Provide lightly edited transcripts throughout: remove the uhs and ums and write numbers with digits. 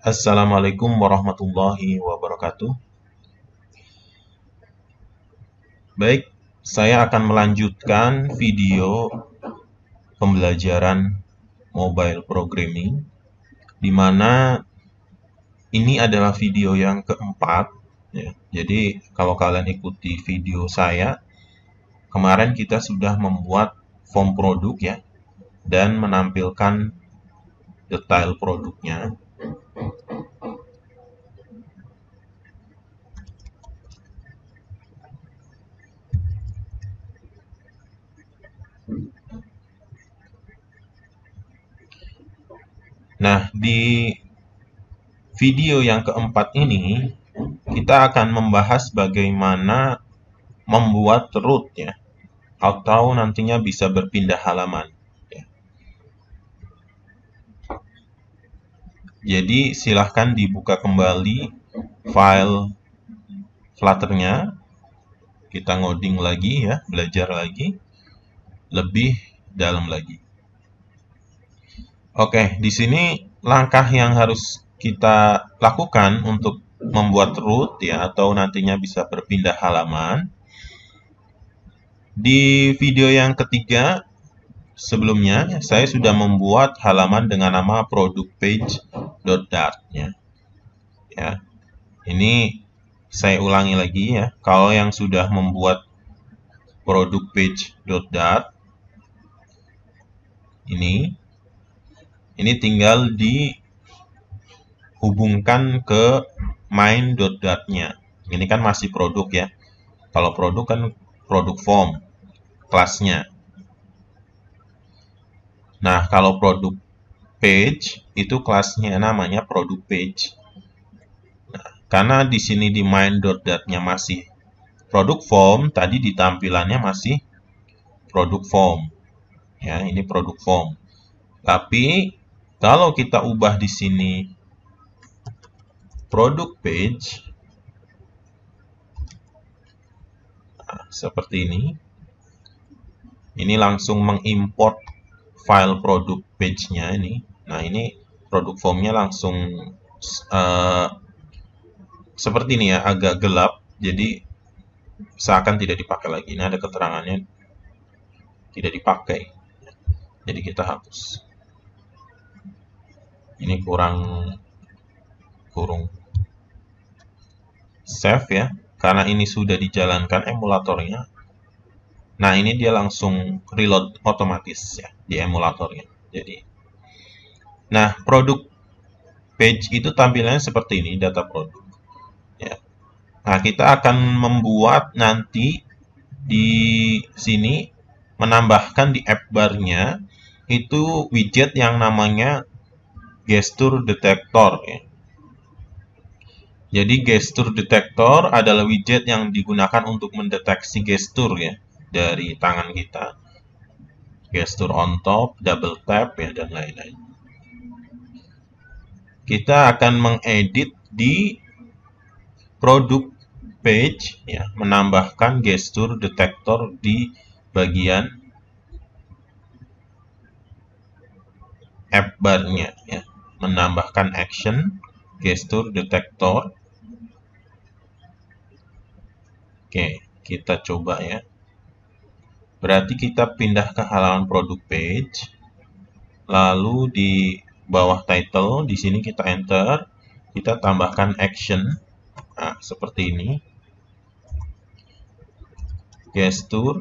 Assalamualaikum warahmatullahi wabarakatuh. Baik, saya akan melanjutkan video pembelajaran mobile programming, di mana ini adalah video yang keempat. Ya. Jadi, kalau kalian ikuti video saya, kemarin kita sudah membuat form produk ya, dan menampilkan detail produknya. Nah, di video yang keempat ini, kita akan membahas bagaimana membuat root ya, atau nantinya bisa berpindah halaman. Ya. Jadi silahkan dibuka kembali file Flutter-nya, kita ngoding lagi ya, belajar lagi, lebih dalam lagi. Oke, di sini langkah yang harus kita lakukan untuk membuat root ya, atau nantinya bisa berpindah halaman. Di video yang ketiga sebelumnya, saya sudah membuat halaman dengan nama product page.dart ya. Ini saya ulangi lagi ya. Kalau yang sudah membuat product page.dart ini tinggal dihubungkan ke main.dart-nya. Ini kan masih produk ya. Kalau produk kan produk form kelasnya. Nah, kalau produk page itu kelasnya namanya produk page. Nah, karena di sini di main.dart-nya masih produk form, tadi di tampilannya masih produk form. Ya, ini produk form. Tapi kalau kita ubah di sini produk page, nah, seperti ini langsung mengimport file produk page-nya ini. Nah, ini produk form-nya langsung seperti ini ya, agak gelap, jadi seakan tidak dipakai lagi. Ini ada keterangannya tidak dipakai, jadi kita hapus. Ini kurang save ya, karena ini sudah dijalankan emulatornya. Nah, ini dia langsung reload otomatis ya di emulatornya. Jadi, nah, produk page itu tampilannya seperti ini, data produk. Ya. Nah, kita akan membuat nanti di sini menambahkan di app bar-nya itu widget yang namanya gesture detector ya. Jadi gesture detector adalah widget yang digunakan untuk mendeteksi gestur ya dari tangan kita. Gesture on top, double tap ya, dan lain-lain. Kita akan mengedit di produk page ya, menambahkan gesture detector di bagian app bar-nya ya, menambahkan action gesture detector. Oke, kita coba ya. Berarti kita pindah ke halaman produk page, lalu di bawah title di sini kita enter, kita tambahkan action. Nah, seperti ini. Gesture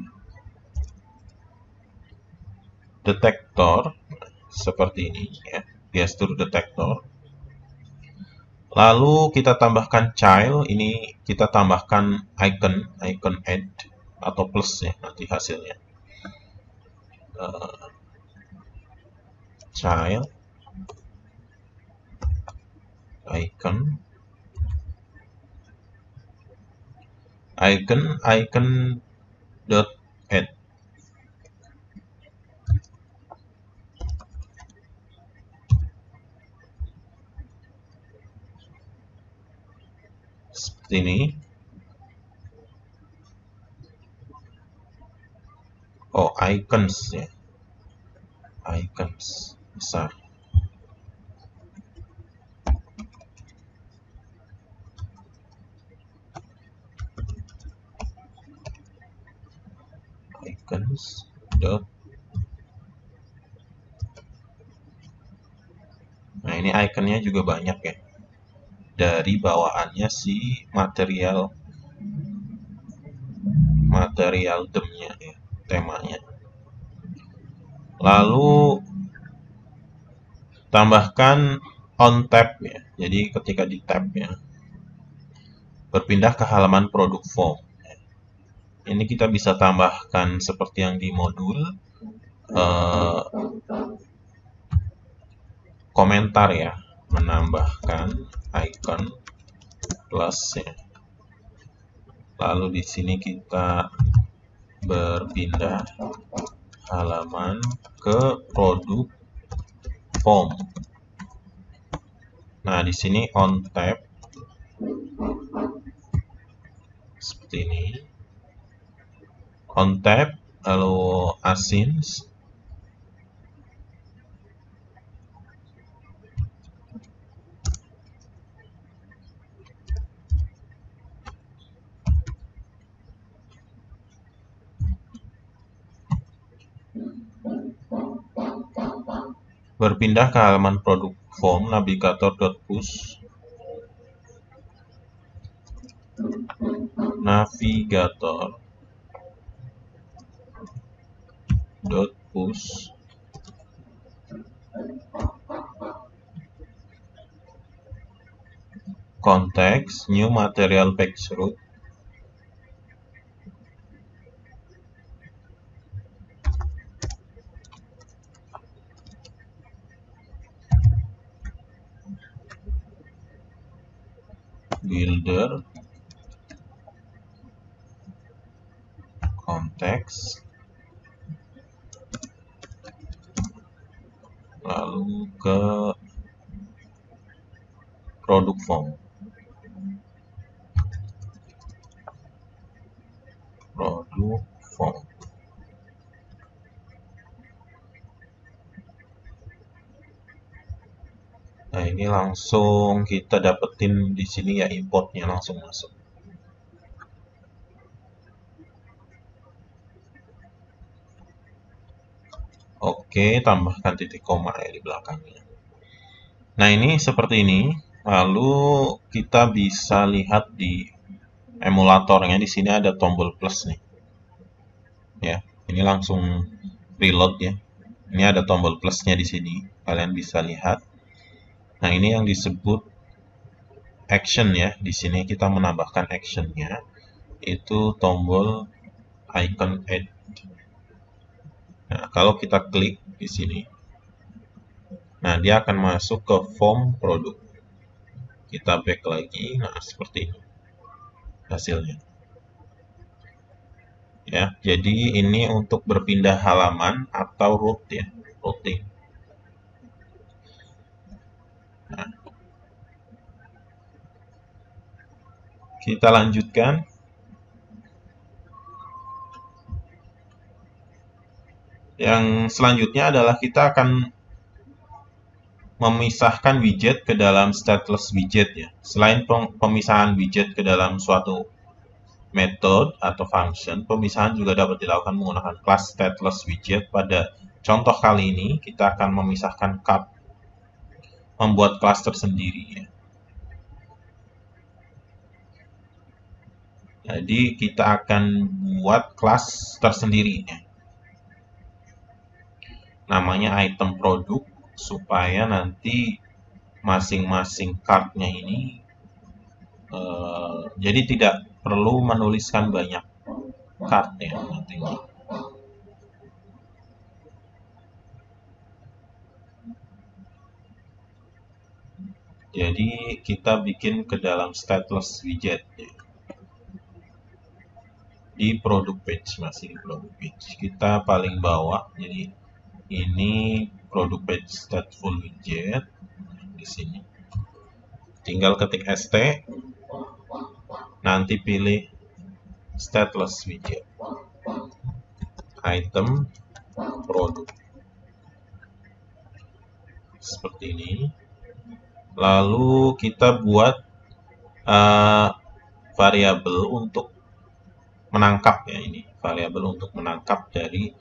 detector seperti ini ya. Gesture detector. Lalu kita tambahkan child, ini kita tambahkan icon add atau plus ya nanti hasilnya. Child icon dot add. Seperti ini. Oh, icons ya. Icons besar. icons dot. Nah, ini iconnya juga banyak ya, dari bawaannya si material theme-nya ya, temanya. Lalu tambahkan on tab ya. Jadi ketika di tab ya, berpindah ke halaman produk form. Ini kita bisa tambahkan seperti yang di modul komentar ya, menambahkan icon plus ya. Lalu di sini kita berpindah halaman ke produk form. Nah, di sini on tab seperti ini. On tab, lalu asins. Berpindah ke halaman produk form navigator.push. Navigator.push. Konteks new material page route. Builder konteks, lalu ke produk form. Produk form. Nah, ini langsung kita dapetin di sini ya, importnya langsung masuk. Oke, tambahkan titik koma ya di belakangnya. Nah, ini seperti ini. Lalu kita bisa lihat di emulatornya, di sini ada tombol plus nih. Ya, ini langsung reload ya. Ini ada tombol plusnya di sini. Kalian bisa lihat. Nah, ini yang disebut action ya. Di sini kita menambahkan actionnya. Itu tombol icon add. Nah, kalau kita klik di sini, nah dia akan masuk ke form produk. Kita back lagi, nah seperti ini hasilnya. Ya, jadi ini untuk berpindah halaman atau route ya, routing. Nah, kita lanjutkan. Yang selanjutnya adalah kita akan memisahkan widget ke dalam stateless widget ya. Selain pemisahan widget ke dalam suatu method atau function, pemisahan juga dapat dilakukan menggunakan kelas stateless widget. Pada contoh kali ini, kita akan memisahkan card, membuat kelas tersendiri ya. Jadi kita akan buat kelas tersendiri ya. Namanya item produk, supaya nanti masing-masing cardnya ini jadi tidak perlu menuliskan banyak card ya nantinya. Jadi kita bikin ke dalam stateless widget ya. Di produk page, masih di produk page. Kita paling bawah, jadi ini produk page stateful widget di sini. Tinggal ketik st, nanti pilih stateless widget, item produk, seperti ini. Lalu kita buat variabel untuk menangkap ya, ini variabel untuk menangkap dari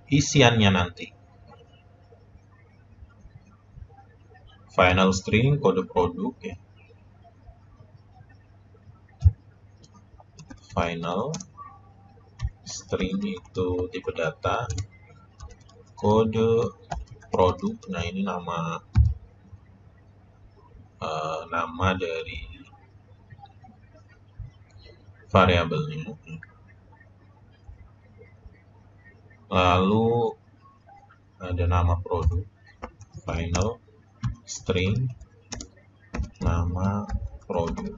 isiannya nanti. Final string kode produk ya. Final string itu tipe data, kode produk. Nah, ini nama dari variabelnya. Lalu ada nama produk, final string nama produk,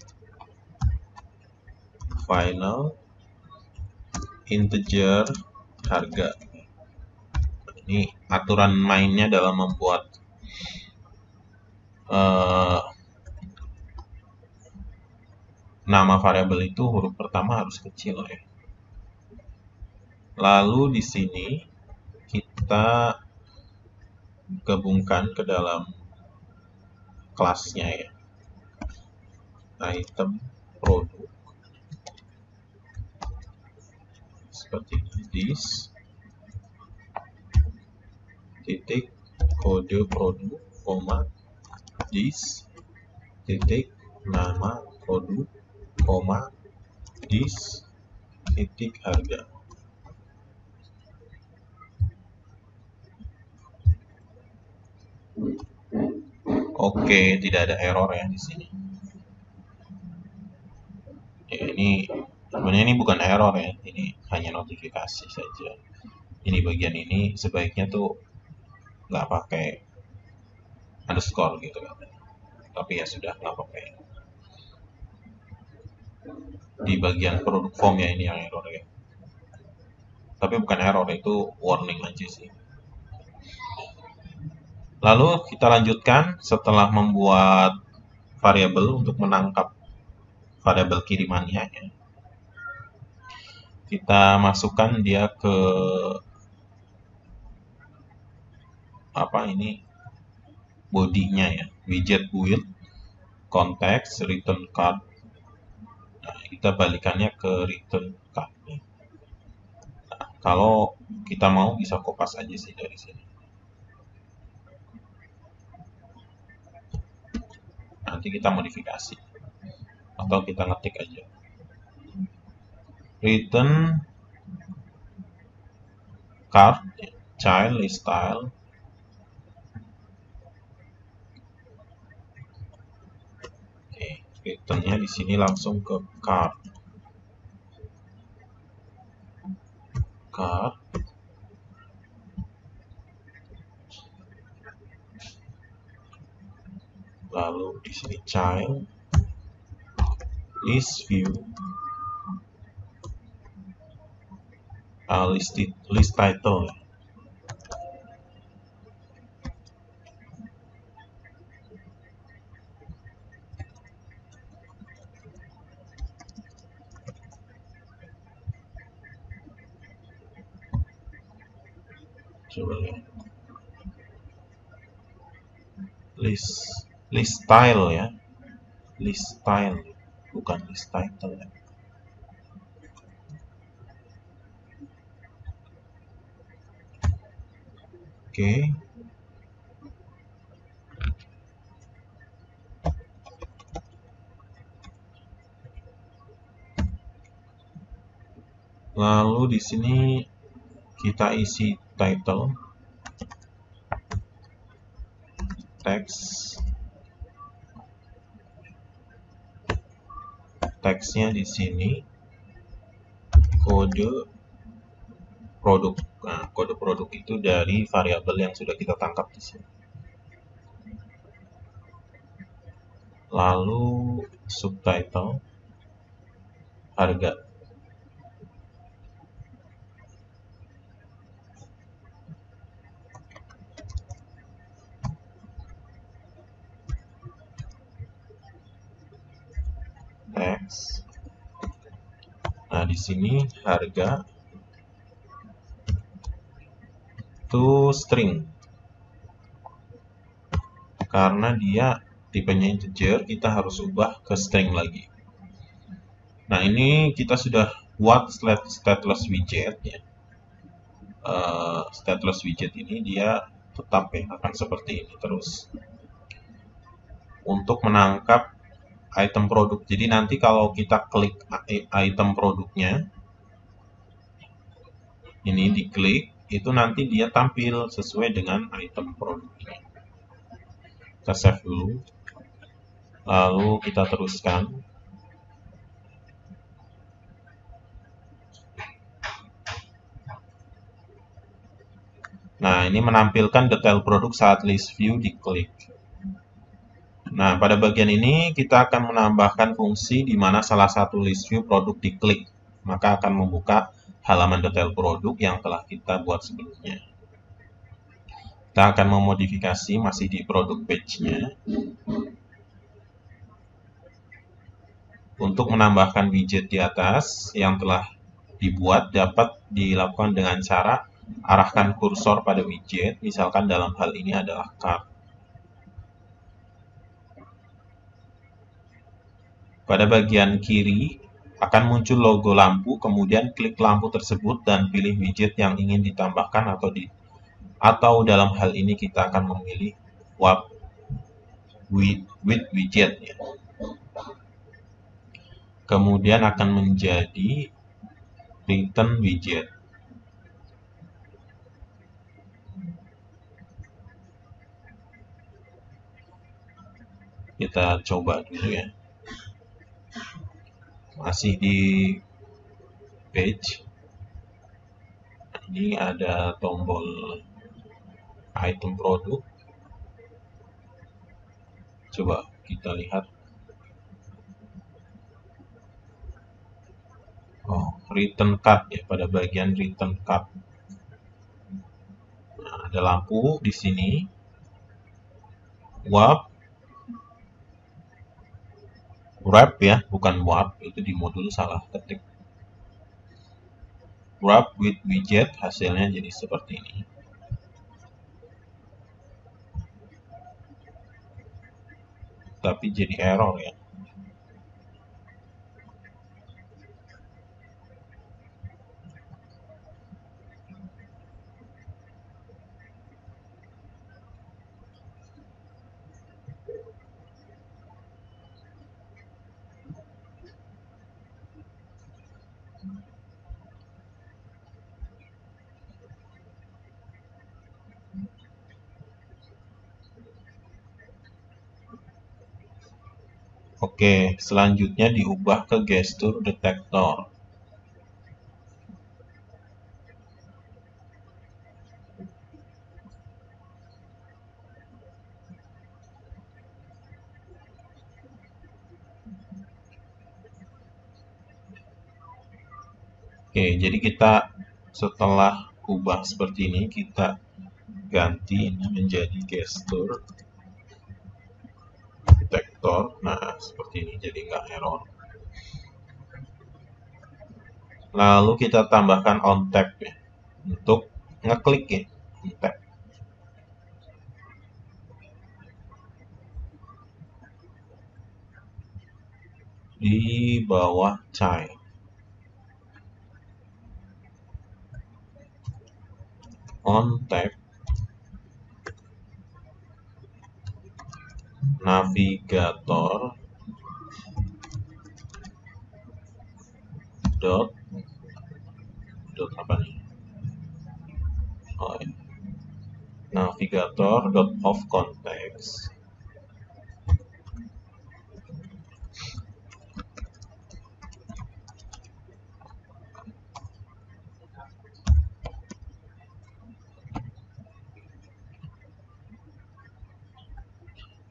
final integer harga. Ini aturan mainnya dalam membuat nama variabel itu huruf pertama harus kecil ya. Lalu di sini kita gabungkan ke dalam kelasnya ya. Item produk seperti this titik kode produk koma this titik nama produk koma this titik harga. Oke, tidak ada error ya di sini. Ya, ini sebenarnya ini bukan error ya, ini hanya notifikasi saja. Ini bagian ini sebaiknya tuh nggak pakai underscore gitu kan. Tapi ya sudah, nggak apa-apa ya. Di bagian produk form ya ini yang error ya. Tapi bukan error, itu warning aja sih. Lalu kita lanjutkan setelah membuat variabel untuk menangkap variabel kirimannya ya. Kita masukkan dia ke bodinya ya, widget build konteks return card. Nah, kita balikannya ke return card. Nah, kalau kita mau bisa kopas aja sih dari sini. Nanti kita modifikasi atau kita ngetik aja return card child list style. Oke, returnnya di sini langsung ke card lalu di sini child list view list title ya. Coba lihat list style ya, list style bukan list title ya. Oke. Lalu di sini kita isi title, teksnya di sini kode produk. Nah, kode produk itu dari variabel yang sudah kita tangkap di sini. Lalu subtitle harga. Teks. Nah, di sini harga to string. Karena dia tipenya integer, kita harus ubah ke string lagi. Nah, ini kita sudah buat stateless widget ya. Stateless widget ini dia tetap ya akan seperti ini terus untuk menangkap item produk. Jadi nanti kalau kita klik item produknya, ini diklik, itu nanti dia tampil sesuai dengan item produknya. Kita save dulu, lalu kita teruskan. Nah, ini menampilkan detail produk saat list view diklik. Nah, pada bagian ini kita akan menambahkan fungsi di mana salah satu list view produk diklik, maka akan membuka halaman detail produk yang telah kita buat sebelumnya. Kita akan memodifikasi masih di produk page-nya. Untuk menambahkan widget di atas yang telah dibuat dapat dilakukan dengan cara arahkan kursor pada widget, misalkan dalam hal ini adalah card. Pada bagian kiri akan muncul logo lampu, kemudian klik lampu tersebut dan pilih widget yang ingin ditambahkan atau dalam hal ini kita akan memilih with widget ya. Kemudian akan menjadi return widget. Kita coba dulu ya. Masih di page. Ini ada tombol item produk. Coba kita lihat. Oh, return card ya, pada bagian return card. Nah, ada lampu di sini. Wrap ya, bukan wrap, itu di modul salah ketik. Wrap with widget, hasilnya jadi seperti ini. Tapi jadi error ya. Oke, selanjutnya diubah ke gesture detector. Oke, jadi kita setelah ubah seperti ini, kita ganti ini menjadi gesture detector. Nah, seperti ini jadi nggak error. Lalu kita tambahkan on tap ya, untuk ngeklik ya, on tap. Di bawah child. On tap. Navigator dot apa nih? Oh, ya. Navigator dot of context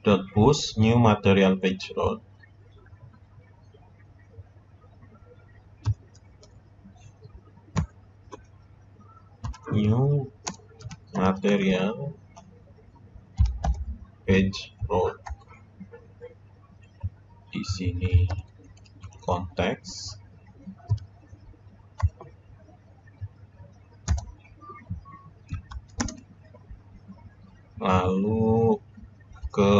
dot push new material page load. New material page load. Di sini konteks. Lalu ke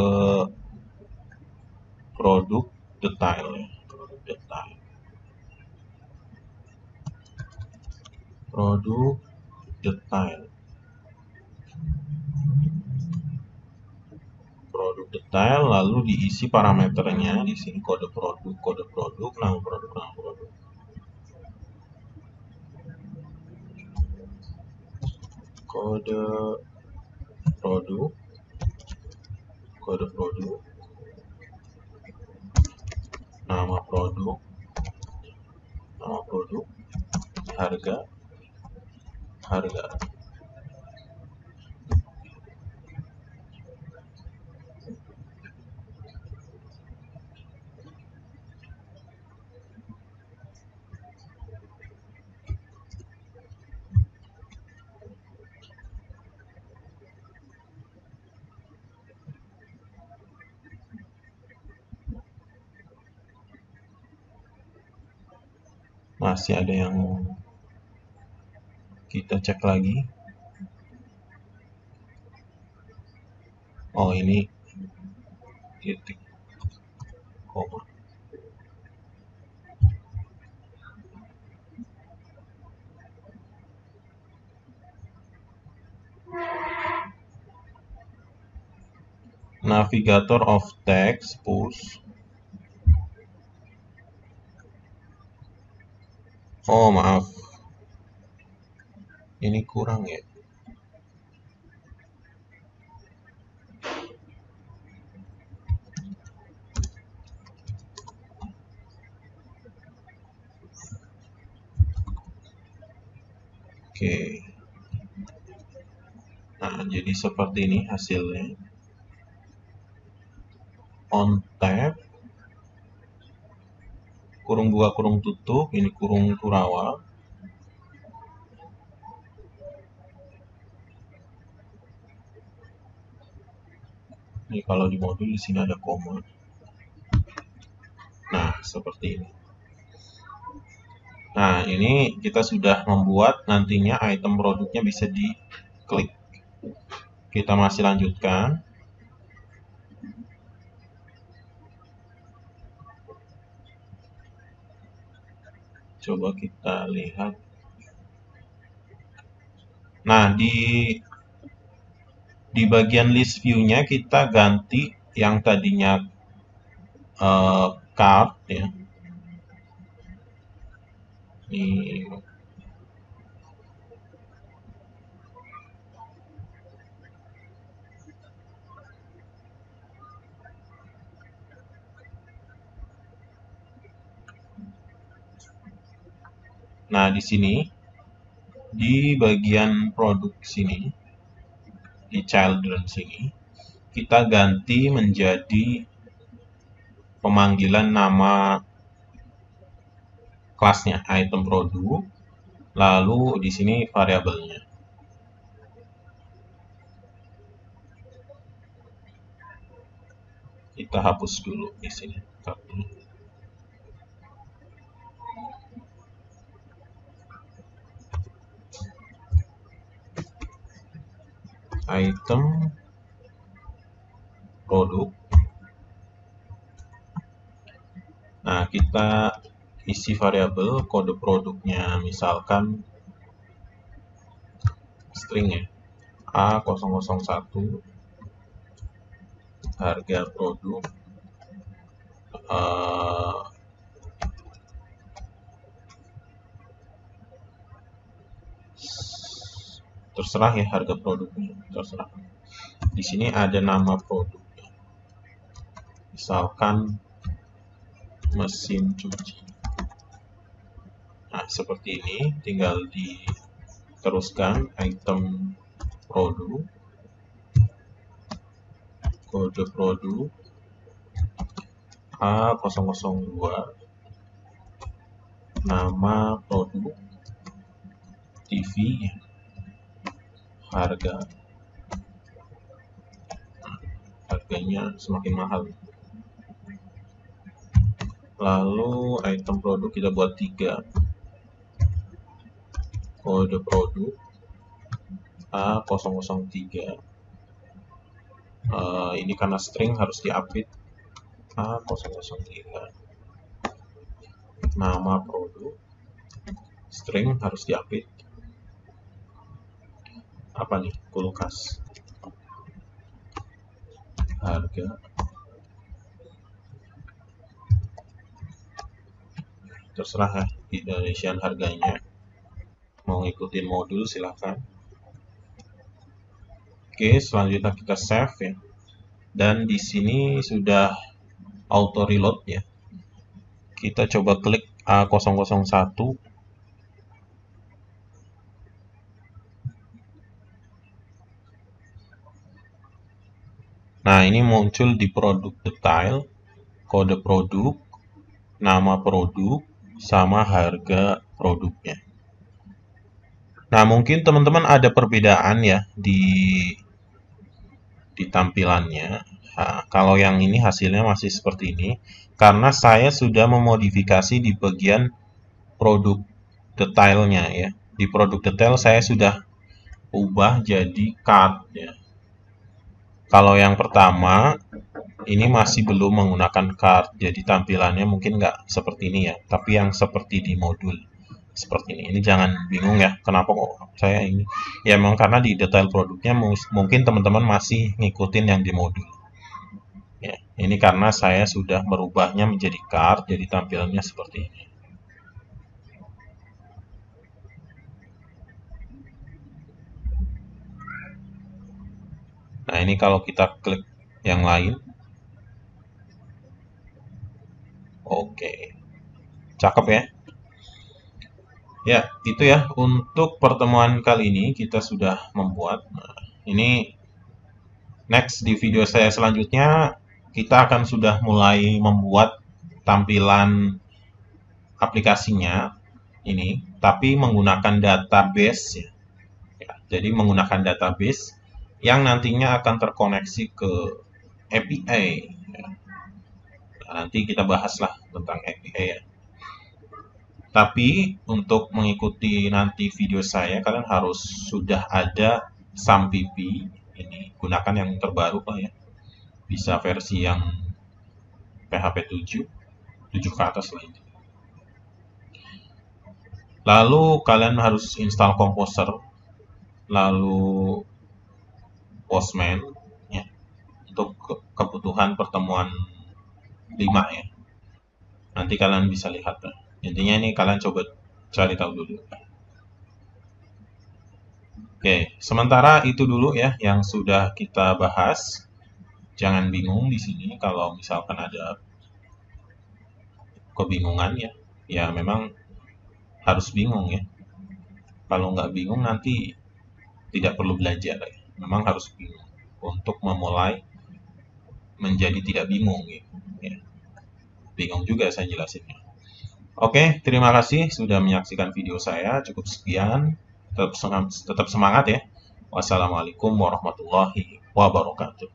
produk detail ya, produk detail. produk detail. Produk detail, lalu diisi parameternya di sini, kode produk, nama produk, kode produk, nama produk, harga. Masih ada yang kita cek lagi. Oh, ini titik koma. Navigator of text push. Oh, maaf. Ini kurang ya. Oke. Nah, jadi seperti ini hasilnya. On tab, kurung buka kurung tutup, ini kurung kurawal. Ini kalau di modul di sini ada koma. Nah, seperti ini. Nah, ini kita sudah membuat nantinya item produknya bisa diklik. Kita masih lanjutkan. Coba kita lihat. Nah, di bagian list view-nya kita ganti yang tadinya card ya. Ini nah, di sini di bagian produk sini, di children sini, kita ganti menjadi pemanggilan nama kelasnya item produk, lalu di sini variabelnya. Kita hapus dulu di sini. Item produk. Nah, kita isi variabel kode produknya, misalkan string ya, A001, harga produk, terserah ya harga produknya, terserah. Di sini ada nama produk, misalkan mesin cuci. Nah, seperti ini, tinggal diteruskan item produk, kode produk A002, nama produk, TV, harganya semakin mahal. Lalu item produk kita buat 3, kode produk A003, ini karena string harus di-update A003, nama produk, string harus di-update apa nih, kulkas harga, terserah ya Indonesian harganya, mau ngikutin modul silahkan. Oke, selanjutnya kita save ya, dan di sini sudah auto reload ya. Kita coba klik A001. Nah, ini muncul di produk detail, kode produk, nama produk, sama harga produknya. Nah, mungkin teman-teman ada perbedaan ya di tampilannya. Nah, kalau yang ini hasilnya masih seperti ini, karena saya sudah memodifikasi di bagian produk detailnya ya. Di produk detail saya sudah ubah jadi card ya. Kalau yang pertama, ini masih belum menggunakan card, jadi tampilannya mungkin nggak seperti ini ya, tapi yang seperti di modul seperti ini. Ini jangan bingung ya, kenapa kok saya ini? Ya memang karena di detail produknya mungkin teman-teman masih ngikutin yang di modul. Ya, ini karena saya sudah merubahnya menjadi card, jadi tampilannya seperti ini. Nah, ini kalau kita klik yang lain. Oke. Cakep ya. Ya, itu ya untuk pertemuan kali ini kita sudah membuat. Nah, ini next di video saya selanjutnya kita akan sudah mulai membuat tampilan aplikasinya ini, tapi menggunakan database ya. Ya, jadi menggunakan database yang nantinya akan terkoneksi ke API. Ya. Nah, nanti kita bahaslah tentang API ya. Tapi untuk mengikuti nanti video saya, kalian harus sudah ada SAMPP ini. Gunakan yang terbaru Pak ya. Bisa versi yang PHP 7, 7 ke atas lah ini. Lalu kalian harus install Composer, lalu Postman ya, untuk kebutuhan pertemuan 5 ya. Nanti kalian bisa lihat ya. Intinya ini kalian coba cari tahu dulu. Oke, sementara itu dulu ya yang sudah kita bahas. Jangan bingung di sini kalau misalkan ada kebingungan ya. Ya memang harus bingung ya. Kalau nggak bingung nanti tidak perlu belajar ya. Memang harus bingung untuk memulai menjadi tidak bingung gitu. Ya. Bingung juga saya jelasinnya. Oke, terima kasih sudah menyaksikan video saya. Cukup sekian. Tetap semangat ya. Wassalamualaikum warahmatullahi wabarakatuh.